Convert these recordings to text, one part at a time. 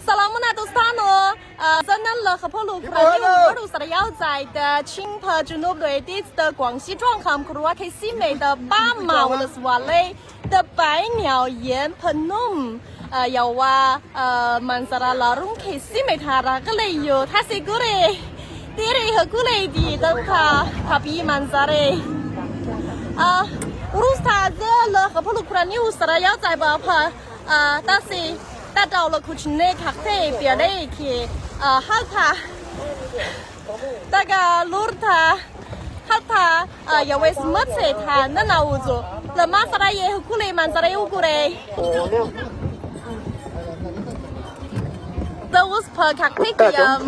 Salamunatostano, Zanella Hapolu Pranu, Rusayao 在的青浦之内对地的广西壮汉库瓦克西美的巴马乌勒斯瓦雷的百鸟岩盆弄。有啊曼萨拉拉隆克西美塔拉个嘞有，他是个嘞，第二和个嘞的等他比曼萨嘞，Rusta 这了和普鲁库拉纽斯拉要在巴帕但是达到了库奇内卡特别嘞去哈塔，大概路塔。他有为什么菜他那屋子，那马萨拉也过来，曼萨拉也过来。这我是拍卡特的。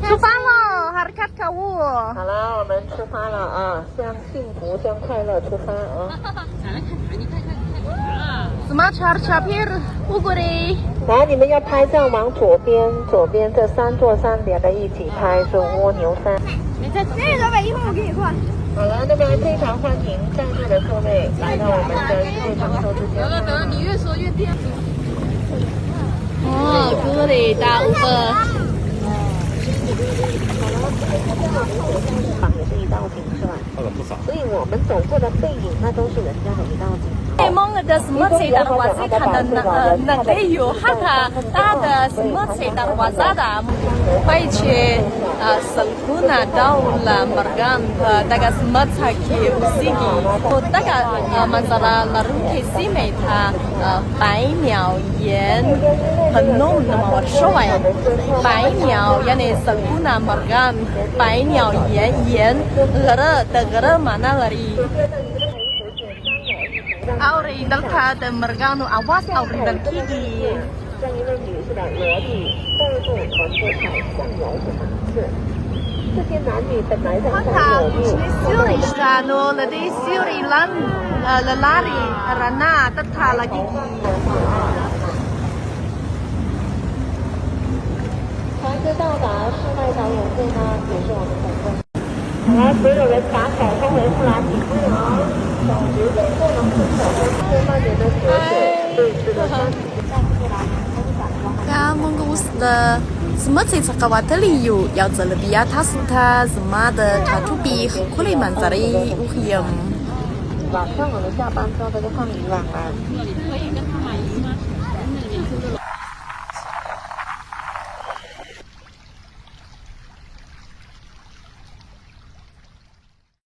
出发了，哈尔卡卡乌。好了，我们出发了啊！向幸福，向快乐出发啊！什么查片乌过来？来，你们要拍照往左边，左边这3座山连在一起拍，是蜗牛山。好了，那么非常欢迎在座的各位来到我们的日常收之间。得，你越说越颠。哦，哥的大乌龟。也是一道景是吧？所以我们走过的背影，那都是人家的一道景。梦的什么菜的话是看的那个有哈他他的什么菜的话啥的，会去生活那到了马干大概什么菜去无锡的，我大概曼萨拉拉鲁克西美他百鸟岩很浓的嘛，我说完百鸟呀那生活那马干百鸟岩个的嘛那里。Auri dalka的 mergano awas auri dalki di。像一位女士的裸体背部臀部朝向摇的方式。这些男女本来在裸体。Suri stano le di suri lan le lari rana tatta lagi ki。船只到达室外导演队呢，也是我们等的。好了，所有人把手放回布拉提夫啊！手留着不能伸手跟慢点的学水，对这个山。Kamu gusta semua cerita kawasan liu, yang terlebih atas sudah semua的查图比和库里曼扎的乌黑。晚上我们下班之后，他就放鱼网了。